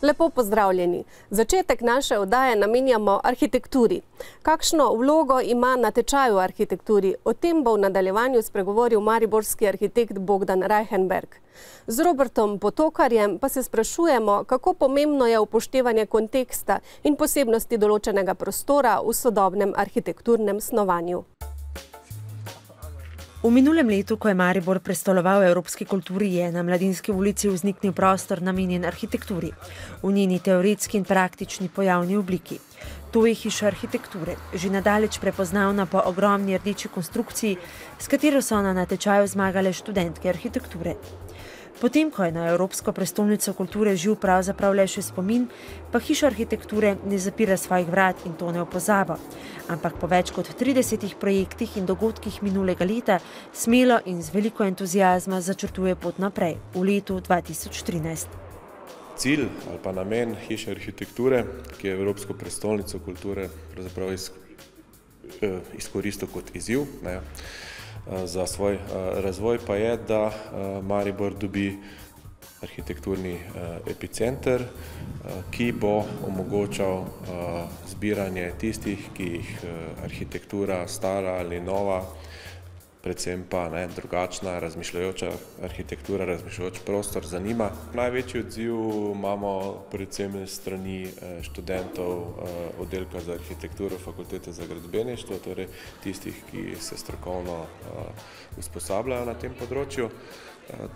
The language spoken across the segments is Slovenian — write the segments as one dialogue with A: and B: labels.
A: Lepo pozdravljeni. Začetek naše oddaje namenjamo arhitekturi. Kakšno vlogo ima natečaj v arhitekturi? O tem bo v nadaljevanju spregovoril mariborski arhitekt Bogdan Reichenberg. Z Robertom Potokarjem pa se sprašujemo, kako pomembno je upoštevanje konteksta in posebnosti določenega prostora v sodobnem arhitekturnem snovanju.
B: V minulem letu, ko je Maribor prestoloval evropski kulturi, je na Mladinski ulici vzniknil prostor namenjen arhitekturi, v njeni teoretski in praktični pojavni obliki. To je hiša arhitekture, že nadaleč prepoznavna po ogromni rdeči konstrukciji, s katero so na natečaju zmagale študentke arhitekture. Potem, ko je na Evropsko prestolnico kulture živ pravzaprav le še spomin, pa hiša arhitekture ne zapira svojih vrat in to ne v pozabo, ampak po več kot 30 projektih in dogodkih minulega leta smelo in z veliko entuziazma začrtuje pot naprej v letu 2013.
C: Cilj ali pa namen hiše arhitekture, ki je Evropsko prestolnico kulture pravzaprav izkoristil kot izziv, za svoj razvoj pa je, da Maribor dobi arhitekturni epicenter, ki bo omogočal zbiranje tistih, ki jih arhitektura stara ali nova, predvsem pa drugačna, razmišljajoča arhitektura, razmišljajoč prostor zanima. Največji odziv imamo predvsem strani študentov oddelka za arhitekturo Fakultete za gradbeništvo, torej tistih, ki se strokovno usposabljajo na tem področju.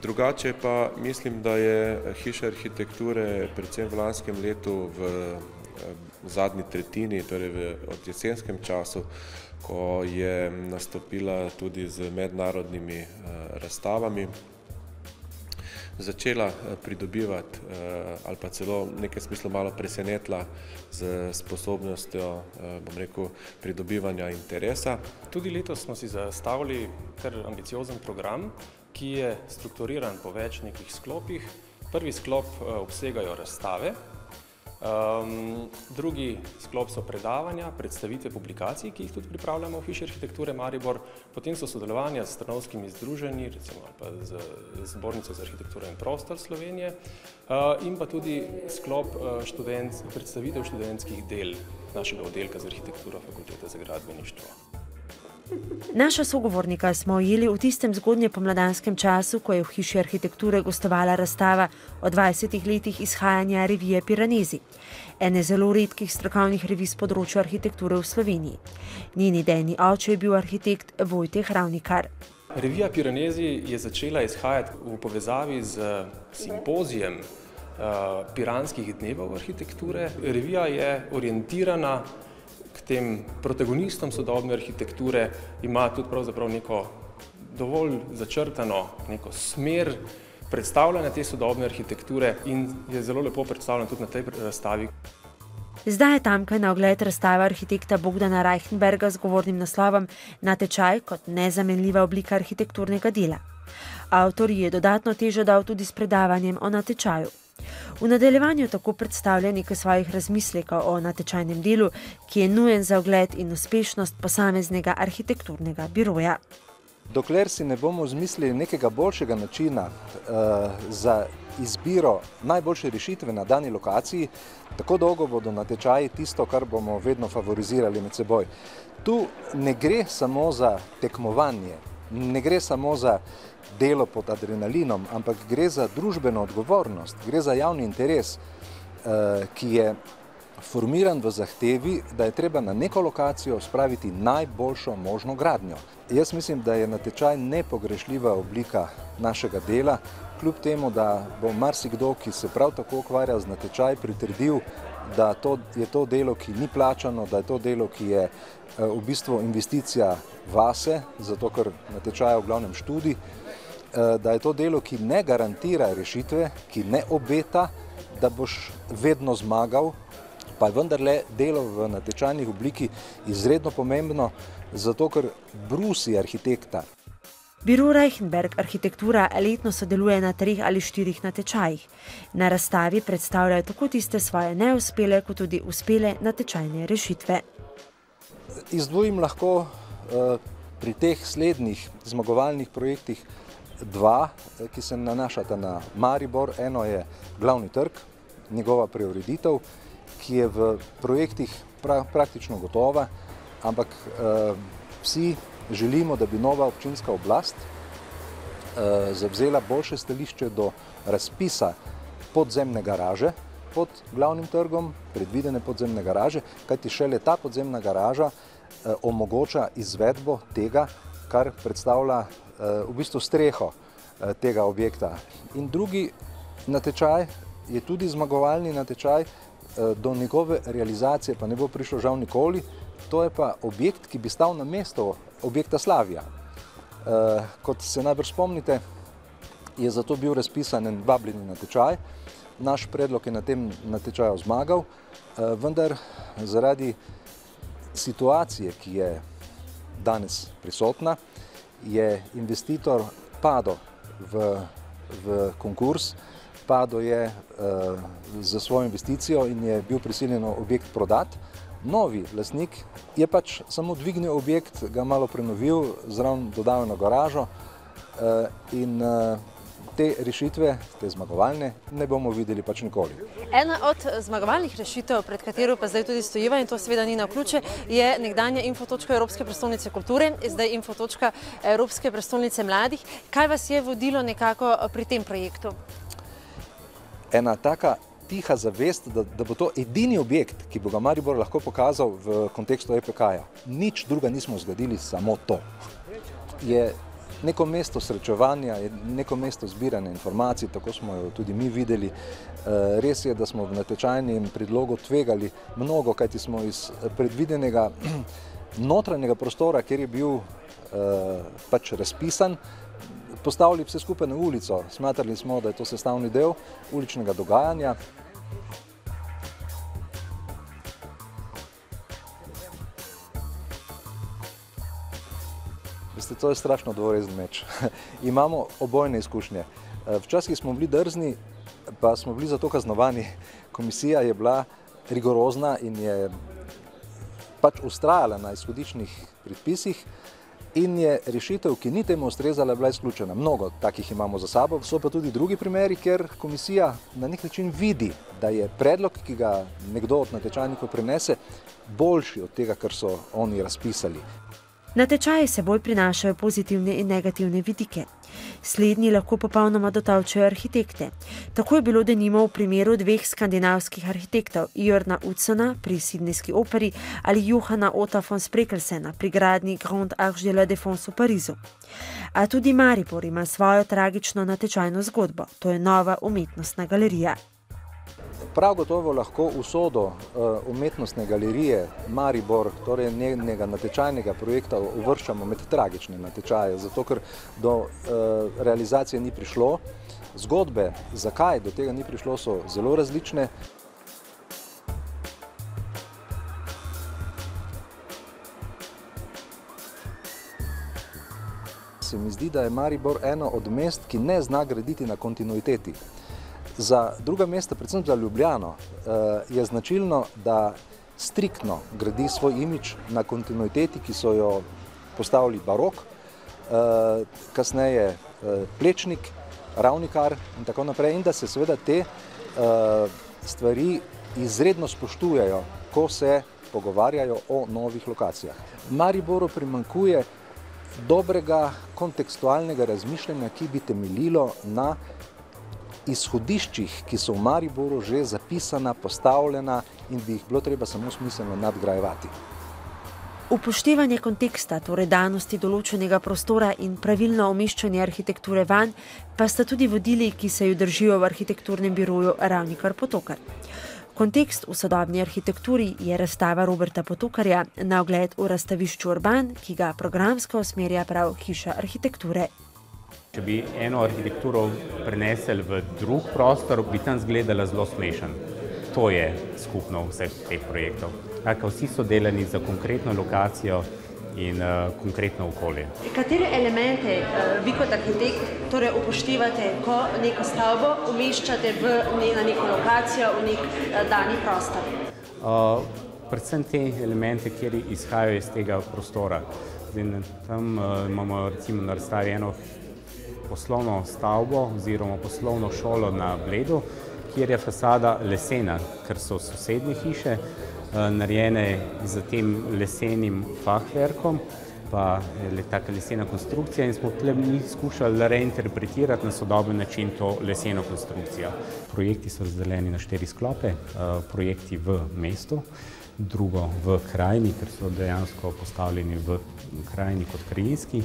C: Drugače pa mislim, da je hiša arhitekture predvsem v lanskem letu v zadnji tretjini, torej od jesenskem času, ko je nastopila tudi z mednarodnimi razstavami, začela pridobivati ali pa celo v nekem smislu malo presenetila z sposobnostjo, bom rekel, pridobivanja interesa.
D: Tudi letos smo si zastavili kar ambiciozen program, ki je strukturiran po več nekih sklopih. Prvi sklop obsegajo razstave, drugi sklop so predavanja, predstavitve publikacij, ki jih tudi pripravljamo v hiši arhitekture Maribor, potem so sodelovanja s stanovskimi združenji, recimo ali pa z Zbornico za arhitekturo in prostor Slovenije, in pa tudi sklop predstavitev študentskih del našega oddelka za arhitekturo Fakultete za gradbeništvo.
B: Naša sogovornika smo ujeli v tistem zgodnje pomladanskem času, ko je v hiši arhitekture gostovala razstava o 20 letih izhajanja revije Piranezi, ene zelo redkih strokovnih revij s področja arhitekture v Sloveniji. Njen idejni oče je bil arhitekt Vojteh Ravnikar.
D: Revija Piranezi je začela izhajati v povezavi z simpozijem Piranskih dnevov arhitekture. Revija je orientirana k tem protagonistom sodobne arhitekture, ima tudi pravzaprav neko dovolj začrtano neko smer predstavljanja te sodobne arhitekture in je zelo lepo predstavljena tudi na tej razstavi.
B: Zdaj je tamkaj na ogled razstava arhitekta Bogdana Reichenberga z govornim naslovom Natečaj kot nezamenljiva oblika arhitekturnega dela. Avtor je dodatno težo dal tudi s predavanjem o natečaju. V nadaljevanju tako predstavlja nekaj svojih razmislekov o natečajnem delu, ki je nujen za ogled in uspešnost posameznega arhitekturnega biroja.
E: Dokler si ne bomo izmislili nekega boljšega načina za izbiro najboljše rešitve na dani lokaciji, tako dolgo bodo natečaji tisto, kar bomo vedno favorizirali med seboj. Tu ne gre samo za tekmovanje, ne gre samo za delo pod adrenalinom, ampak gre za družbeno odgovornost, gre za javni interes, ki je formiran v zahtevi, da je treba na neko lokacijo spraviti najboljšo možno gradnjo. Jaz mislim, da je natečaj nepogrešljiva oblika našega dela, kljub temu, da bo marsikdo, ki se prav tako ukvarja z natečaj, pritrdil, da je to delo, ki ni plačano, da je to delo, ki je v bistvu investicija vase, zato ker natečaj je v glavnem študij, da je to delo, ki ne garantira rešitve, ki ne obeta, da boš vedno zmagal, pa je vendarle delo v natečajnih obliki izredno pomembno, zato ker brusi arhitekta.
B: Biro Reichenberg Arhitektura letno sodeluje na 3 ali 4 natečajih. Na razstavi predstavljajo tako tiste svoje neuspele, kot tudi uspele natečajne rešitve.
E: Izdvojim lahko pri teh slednjih zmagovalnih projektih 2, ki se nanašata na Maribor. Eno je glavni trg, njegova preureditev, ki je v projektih praktično gotova, ampak vsi želimo, da bi nova občinska oblast zavzela boljše stališče do razpisa podzemne garaže pod glavnim trgom, predvidene podzemne garaže, kajti šele ta podzemna garaža omogoča izvedbo tega, kar predstavlja v bistvu streho tega objekta. In drugi natečaj je tudi zmagovalni natečaj, do njegove realizacije pa ne bo prišlo žal nikoli, to je pa objekt, ki bi stal na mestu objekta Slavija. Kot se najbrž spomnite, je zato bil razpisan en vabljeni natečaj. Naš predlog je na tem natečaju zmagal, vendar zaradi situacije, ki je danes prisotna, je investitor padel v konkurs, padel je za svojo investicijo in je bil prisiljen objekt prodati. Novi lastnik je pač samo dvignil objekt, ga malo prenovil, zraven dodal eno garažo in te rešitve, te zmagovalne, ne bomo videli pač nikoli.
B: Ena od zmagovalnih rešitev, pred katero pa zdaj tudi stojiva, in to seveda ni naključje, je nekdanja infotočka Evropske prestolnice kulture, zdaj infotočka Evropske prestolnice mladih. Kaj vas je vodilo nekako pri tem projektu?
E: Ena taka tiha zavest, da bo to edini objekt, ki bo ga Maribor lahko pokazal v kontekstu EPK-ja. Nič druga nismo zgradili, samo to. Je neko mesto srečevanja, je neko mesto zbiranja informacij, tako smo jo tudi mi videli. Res je, da smo v natečajnem predlogu tvegali mnogo, kajti smo iz predvidenega notranjega prostora, kjer je bil pač razpisan, postavili vse skupaj na ulico. Smatrali smo, da je to sestavni del uličnega dogajanja. Veste, to je strašno dvorezen meč. Imamo obojne izkušnje. Včasih smo bili drzni, pa smo bili zato kaznovani. Komisija je bila rigorozna in je pač ustrajala na izhodiščnih predpisih, in je rešitev, ki ni temu ustrezala, bila izključena. Mnogo takih imamo za sabo. So pa tudi drugi primeri, kjer komisija na nek način vidi, da je predlog, ki ga nekdo od natečajnikov prinese, boljši od tega, kar so oni razpisali.
B: Natečaji seboj prinašajo pozitivne in negativne vidike. Slednji lahko popolnoma dotavčajo arhitekte. Tako je bilo denimo v primeru dveh skandinavskih arhitektov, Jørna Utzona pri Sydneyski operi ali Johana Otta von Sprekelsena pri gradnji Grand Arch de la Défense v Parizu. A tudi Maribor ima svojo tragično natečajno zgodbo. To je nova umetnostna galerija.
E: Prav gotovo lahko usodo umetnostne galerije Maribor, torej njenega natečajnega projekta, uvrščamo med tragične natečaje, zato ker do realizacije ni prišlo. Zgodbe, zakaj do tega ni prišlo, so zelo različne. Se mi zdi, da je Maribor eno od mest, ki ne zna graditi na kontinuiteti. Za druga mesta, predvsem za Ljubljano, je značilno, da striktno gradi svoj imidž na kontinuiteti, ki so jo postavili barok, kasneje Plečnik, Ravnikar in tako naprej, in da se seveda te stvari izredno spoštujejo, ko se pogovarjajo o novih lokacijah. Mariboru primanjkuje dobrega kontekstualnega razmišljanja, ki bi temeljilo na izhodiščih, ki so v Mariboru že zapisana, postavljena in bi jih bilo treba samo smiselno nadgrajevati.
B: Upoštevanje konteksta, torej danosti določenega prostora in pravilno umeščanje arhitekture vanj, pa sta tudi vodili, ki se ju držijo v arhitekturnem biroju Ravnikar Potokar. Kontekst v sodobni arhitekturi je razstava Roberta Potokarja na ogled v razstavišču Urban, ki ga programsko usmerja prav Hiša arhitekture.
F: Če bi eno arhitekturo prenesli v drug prostor, bi tam izgledala zelo smešen. To je skupno vseh teh projektov. Vsi so delani za konkretno lokacijo in konkretno okolje.
B: Katere elemente vi kot arhitekt torej upoštevate, ko neko stavbo umeščate na neko lokacijo, v nek dani prostor?
F: Predvsem te elemente, kjer izhajajo iz tega prostora. Tam imamo recimo na razstavi eno poslovno stavbo oziroma poslovno šolo na Bledu, kjer je fasada lesena, ker so sosednje hiše narejene z tem lesenim fachwerkom, pa je taka lesena konstrukcija in smo mi skušali reinterpretirati na sodoben način to leseno konstrukcijo. Projekti so razdeljeni na 4 sklope, projekti v mestu, drugo v krajini, ker so dejansko postavljeni v krajini kot krajinski,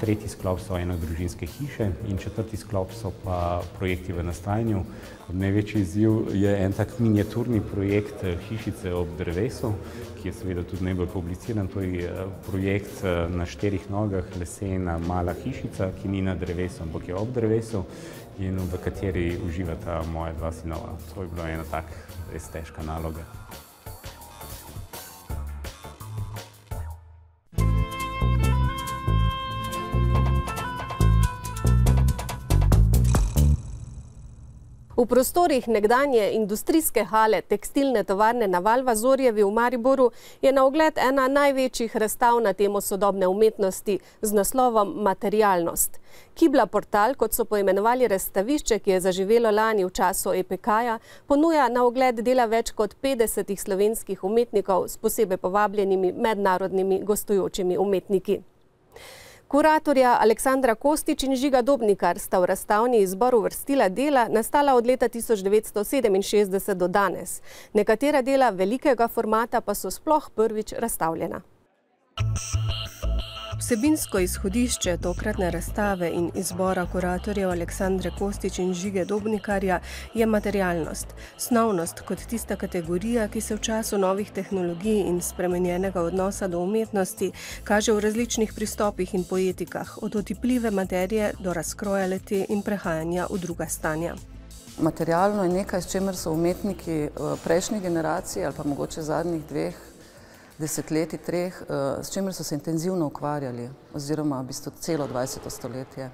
F: tretji sklop so enodružinske hiše in četrti sklop so pa projekti v nastajanju. Največji izziv je en tak miniaturni projekt hišice ob drevesu, ki je seveda tudi najbolj publiciran. To je projekt na 4 nogah, lesena mala hišica, ki ni na drevesu, ampak je ob drevesu in v kateri uživata moja 2 sinova. To je bila ena tak res težka naloga.
A: V prostorih nekdanje industrijske hale tekstilne tovarne na Valvazorjevi v Mariboru je na ogled ena največjih razstav na temo sodobne umetnosti z naslovom Materialnost. Kibla Portal, kot so poimenovali razstavišče, ki je zaživelo lani v času EPK-ja, ponuja na ogled dela več kot 50 slovenskih umetnikov s posebej povabljenimi mednarodnimi gostujočimi umetniki. Kuratorja Aleksandra Kostič in Žiga Dobnikar sta v razstavni izbor uvrstila dela, nastala od leta 1967 do danes. Nekatera dela velikega formata pa so sploh prvič razstavljena. Vsebinsko izhodišče tokratne razstave in izbora kuratorjev Aleksandre Kostič in Žige Dobnikarja je materialnost. Snovnost kot tista kategorija, ki se v času novih tehnologij in spremenjenega odnosa do umetnosti kaže v različnih pristopih in poetikah, od otipljive materije do razkroja leti in prehajanja v druga stanja.
G: Materialno je nekaj, s čemer so umetniki prejšnjih generacij ali pa mogoče zadnjih 2 desetletij, 3, s čimer so se intenzivno ukvarjali, oziroma v bistvu celo 20. stoletje.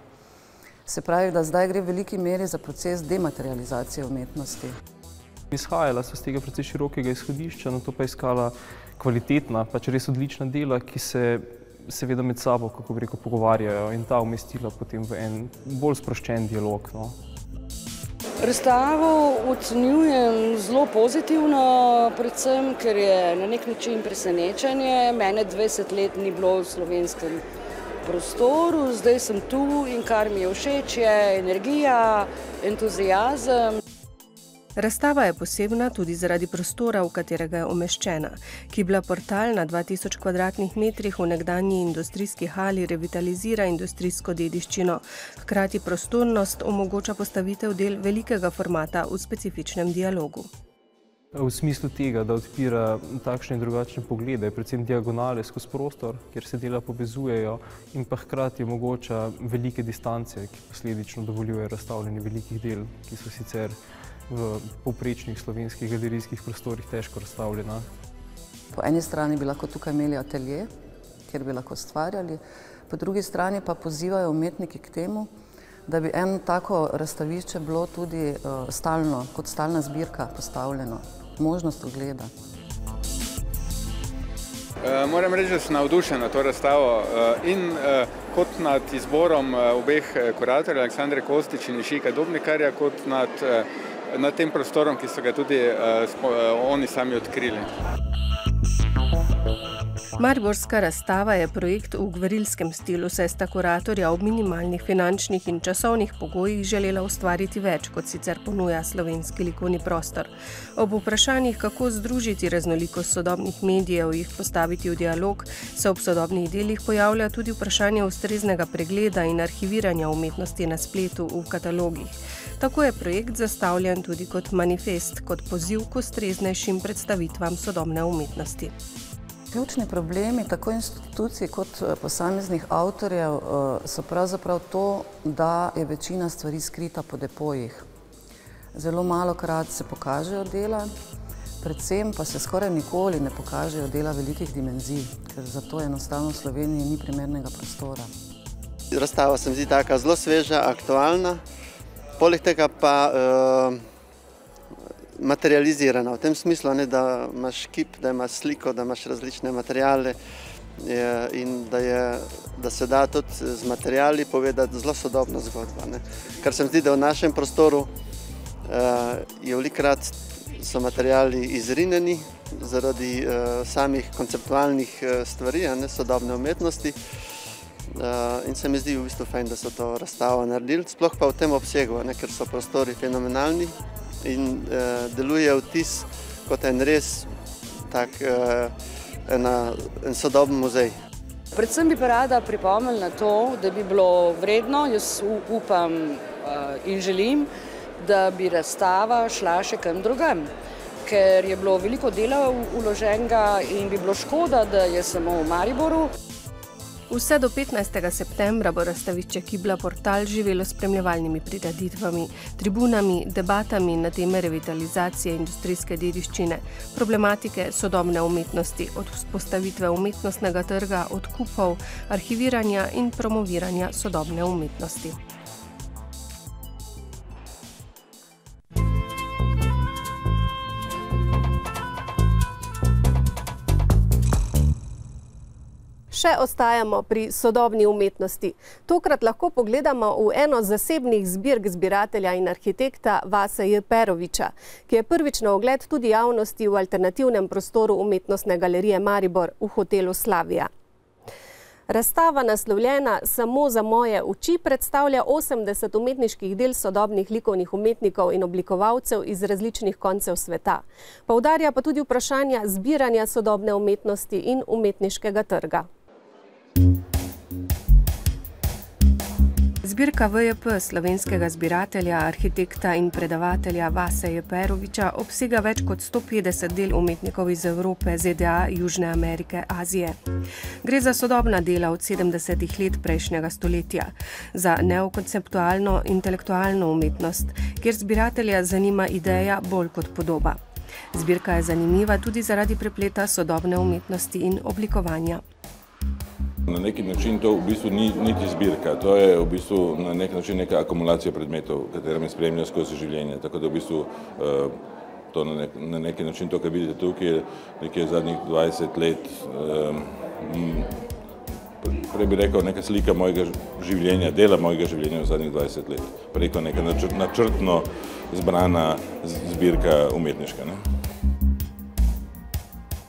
G: Se pravi, da zdaj gre v veliki meri za proces dematerializacije umetnosti.
H: Izhajala so z tega precej širokega izhodišča, na to pa iskala kvalitetna, pač res odlična dela, ki se seveda med sabo, kako bi rekel, pogovarjajo in ta umestila potem v en bolj sproščen dialog.
I: Razstavo ocenjujem zelo pozitivno, predvsem, ker je na nek način presenečenje. Mene 20 let ni bilo v slovenskem prostoru, zdaj sem tu in kar mi je všeč je energija, entuziazem.
A: Razstava je posebna tudi zaradi prostora, v katerega je umeščena. Kibla Portal na 2000 kvadratnih metrih v nekdanji industrijski hali revitalizira industrijsko dediščino. Hkrati prostornost omogoča postavitev del velikega formata v specifičnem dialogu.
H: V smislu tega, da odpira takšne in drugačne poglede, predvsem diagonale skozi prostor, kjer se dela povezujejo in pa hkrati omogoča velike distance, ki posledično dovoljuje razstavljanje velikih del, ki so sicer v povprečnih slovenskih galerijskih prostorih težko razstavljena.
G: Po eni strani bi lahko tukaj imeli atelje, kjer bi lahko ustvarjali, po drugi strani pa pozivajo umetniki k temu, da bi eno tako razstavišče bilo tudi stalno, kot stalna zbirka postavljeno, možnost ogleda.
J: Moram reči, da sem navdušen na to razstavo in kot nad izborom obeh kuratorjev, Aleksandre Kostič in Žiga Dobnikarja, kot nad tem prostorom, ki so ga tudi oni sami odkrili.
A: Mariborska razstava je projekt v gverilskem stilu, saj sta kuratorja ob minimalnih finančnih in časovnih pogojih želela ustvariti več, kot sicer ponuja slovenski likovni prostor. Ob vprašanjih, kako združiti raznolikost sodobnih medijev, jih postaviti v dialog, se ob sodobnih delih pojavlja tudi vprašanje ustreznega pregleda in arhiviranja umetnosti na spletu v katalogih. Tako je projekt zastavljen tudi kot manifest, kot poziv k ustreznejšim predstavitvam sodobne umetnosti.
G: Ključni problemi tako institucij kot posameznih avtorjev so pravzaprav to, da je večina stvari skrita po depojih. Zelo malokrat se pokažejo dela, predvsem pa se skoraj nikoli ne pokažejo dela velikih dimenzij, ker zato enostavno v Sloveniji ni primernega prostora.
K: Razstava se mi zdi taka zelo sveža, aktualna, poleg tega pa materializirana, v tem smislu, da imaš kip, da imaš sliko, da imaš različne materiale, in da se da tudi z materiali povedati zelo sodobna zgodba. Kar se mi zdi, da v našem prostoru je velikokrat so materiali izrinjeni zaradi samih konceptualnih stvari, sodobne umetnosti. In se mi zdi v bistvu fajn, da so to razstavo naredili, sploh pa v tem obsegu, ker so prostori fenomenalni in deluje vtis kot en res tak en sodoben muzej.
I: Predvsem bi pa rada pripomnila na to, da bi bilo vredno, jaz upam in želim, da bi razstava šla še kam drugam, ker je bilo veliko dela vloženega in bi bilo škoda, da je samo v Mariboru.
A: Vse do 15. septembra bo razstavišče Kibla Portal živelo s spremljevalnimi prireditvami, tribunami, debatami na teme revitalizacije industrijske dediščine, problematike sodobne umetnosti, od vzpostavitve umetnostnega trga, odkupov, arhiviranja in promoviranja sodobne umetnosti. Še ostajamo pri sodobni umetnosti. Tokrat lahko pogledamo v eno zasebnih zbirk zbiratelja in arhitekta Vase J. Peroviča, ki je prvič na ogled tudi javnosti v alternativnem prostoru Umetnostne galerije Maribor v hotelu Slavija. Razstava, naslovljena Samo za moje oči, predstavlja 80 umetniških del sodobnih likovnih umetnikov in oblikovalcev iz različnih koncev sveta. Poudarja pa tudi vprašanja zbiranja sodobne umetnosti in umetniškega trga. Zbirka VJP slovenskega zbiratelja, arhitekta in predavatelja Vase J. Peroviča obsega več kot 150 del umetnikov iz Evrope, ZDA, Južne Amerike, Azije. Gre za sodobna dela od 70-ih let prejšnjega stoletja, za neokonceptualno intelektualno umetnost, kjer zbiratelja zanima ideja bolj kot podoba. Zbirka je zanimiva tudi zaradi prepleta sodobne umetnosti in oblikovanja.
L: Na neki način to v bistvu ni niti zbirka, to je v bistvu na nek način neka akumulacija predmetov, katera me spremlja skozi življenje. Tako da v bistvu to na neki način, to, kar vidite tukaj, je nekje zadnjih 20 let, prej bi rekel, neka slika mojega življenja, dela mojega življenja v zadnjih 20 let. Preko neka načrtno zbrana zbirka umetniška.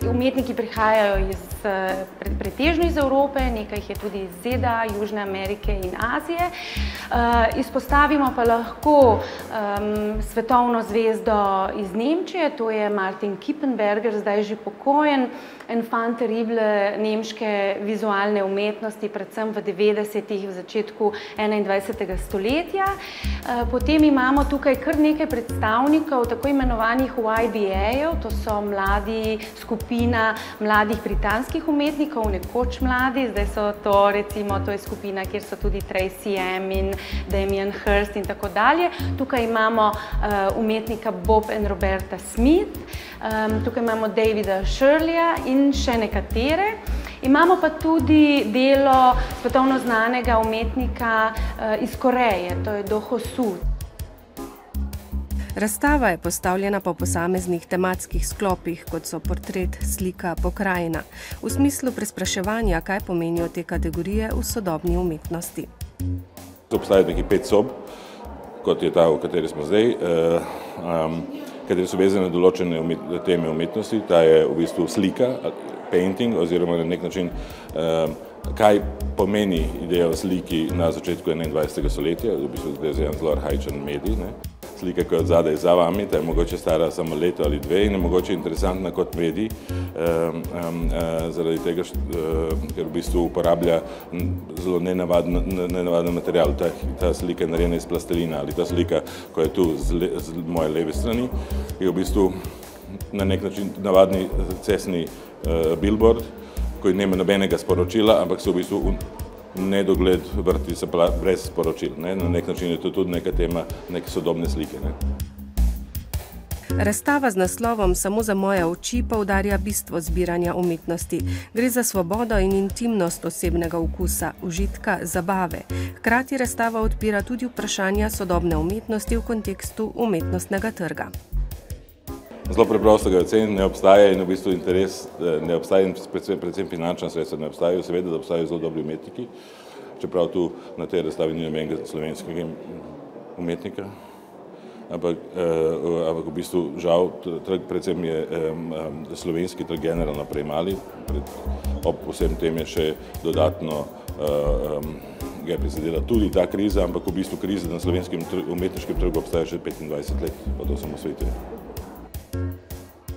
M: Umetniki prihajajo pretežno iz Evrope, nekaj jih je tudi iz ZDA, Južne Amerike in Azije. Izpostavimo pa lahko svetovno zvezdo iz Nemčije, to je Martin Kippenberger, zdaj že pokojen, enfant terrible nemške vizualne umetnosti, predvsem v 90-ih, v začetku 21. stoletja. Potem imamo tukaj kar nekaj predstavnikov tako imenovanih YBA-jev, to so mladi skupina mladih britanskih umetnikov, nekoč mladi, zdaj so to, recimo, to je skupina, kjer so tudi Tracy M in Damien Hirst in tako dalje. Tukaj imamo umetnika Bob and Roberta Smith, tukaj imamo Davida Shirleya in še nekatere. Imamo pa tudi delo svetovno znanega umetnika iz Koreje, to je Do Ho-soo.
A: Razstava je postavljena po posameznih tematskih sklopih, kot so portret, slika, pokrajina, v smislu prespraševanja, kaj pomenijo te kategorije v sodobni umetnosti.
L: Obstajajo nekaj 5 sob, kot je ta, v kateri smo zdaj, kateri so vezane na določene teme umetnosti. Ta je v bistvu slika, painting, oziroma na nek način, kaj pomeni ideja o sliki na začetku 21. stoletja, v bistvu gre za en zelo arhaičen medij. Slika, ki je od zadaj za vami, ta je mogoče stara samo leto ali dve in je mogoče interesantna kot medij, zaradi tega, ker v bistvu uporablja zelo nenavaden material. Ta slika je narejena iz plastelina, ali ta slika, ko je tu z moje leve strani, je v bistvu na nek način navadni cestni billboard, ko nima nobenega sporočila, ampak se v bistvu nedogled vrti se brez sporočil. Na nek način je to tudi neka tema neke sodobne slike.
A: Razstava z naslovom Samo za moje oči poudarja bistvo zbiranja umetnosti. Gre za svobodo in intimnost osebnega okusa, užitka, zabave. Hkrati razstava odpira tudi vprašanja sodobne umetnosti v kontekstu umetnostnega trga.
L: zelo preprosto ga oceniti, ne obstaja in v bistvu interes ne obstaja in predvsem finančna sredstva ne obstajajo, seveda, da obstajajo zelo dobri umetniki, čeprav tu na tej razstavi ni nobenega slovenskega umetnika. Ampak v bistvu žal, trg predvsem je slovenski trg generalno premali, ob vsem tem je še dodatno ga je prizadela tudi ta kriza, ampak v bistvu kriza na slovenskem umetniškem trgu obstaja že 25 let od osamosvojitve.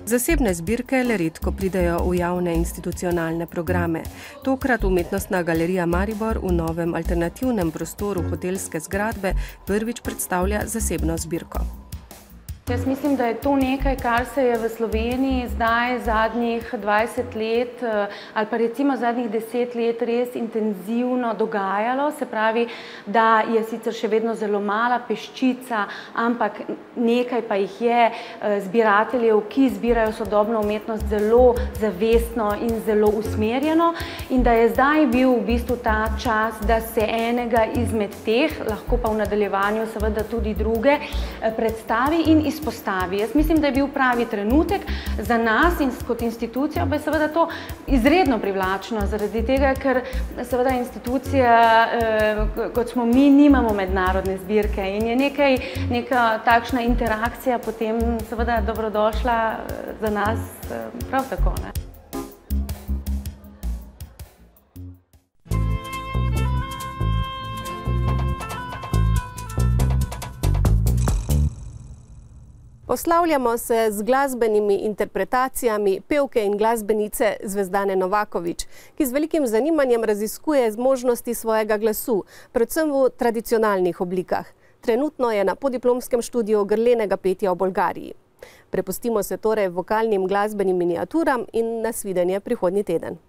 A: Zasebne zbirke le redko pridejo v javne institucionalne programe. Tokrat Umetnostna galerija Maribor v novem alternativnem prostoru hotelske zgradbe prvič predstavlja zasebno zbirko.
M: Jaz mislim, da je to nekaj, kar se je v Sloveniji zdaj zadnjih 20 let ali pa recimo zadnjih 10 let res intenzivno dogajalo. Se pravi, da je sicer še vedno zelo mala peščica, ampak nekaj pa jih je zbirateljev, ki zbirajo sodobno umetnost zelo zavestno in zelo usmerjeno in da je zdaj bil v bistvu ta čas, da se enega izmed teh, lahko pa v nadaljevanju seveda tudi druge, predstavi in izpostavi. Jaz mislim, da je bil pravi trenutek za nas in kot institucijo, pa je seveda to izredno privlačno, zaradi tega, ker seveda institucija, kot smo mi, nimamo mednarodne zbirke in je neka takšna interakcija potem seveda dobrodošla za nas prav tako, ne.
A: Poslavljamo se z glasbenimi interpretacijami pevke in glasbenice Zvezdane Novaković, ki z velikim zanimanjem raziskuje zmožnosti svojega glasu, predvsem v tradicionalnih oblikah. Trenutno je na podiplomskem študiju grlenega petja v Bolgariji. Prepustimo se torej vokalnim glasbenim miniaturam in nasvidenje prihodnji teden.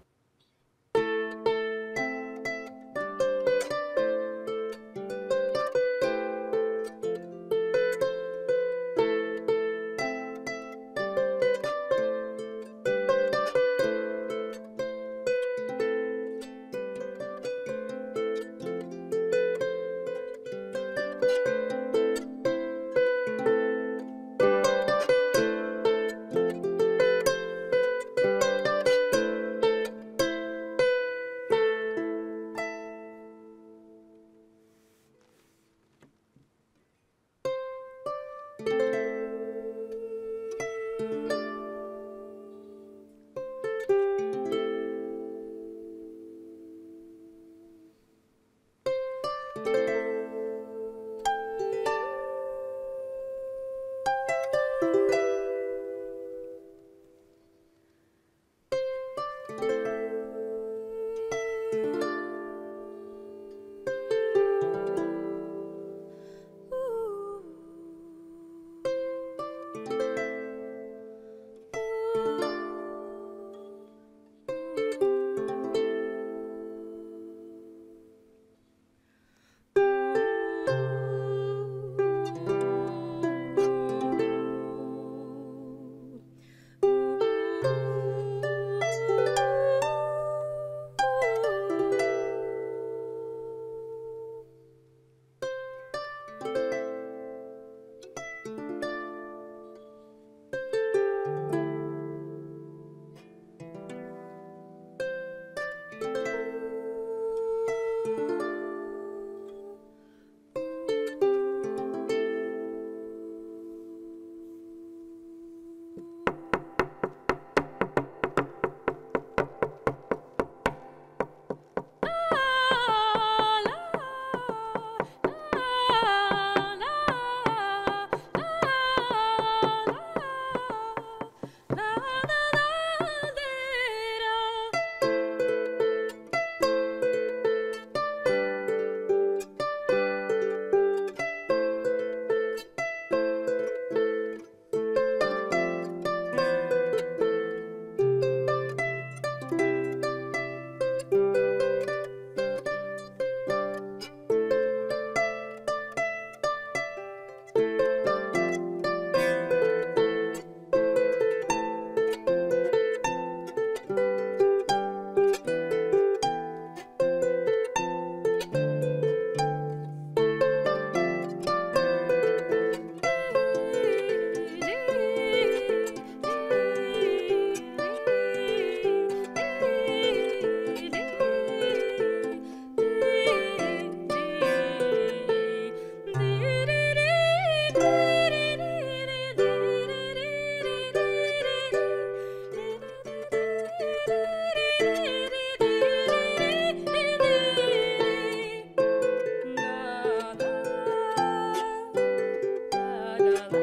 N: la la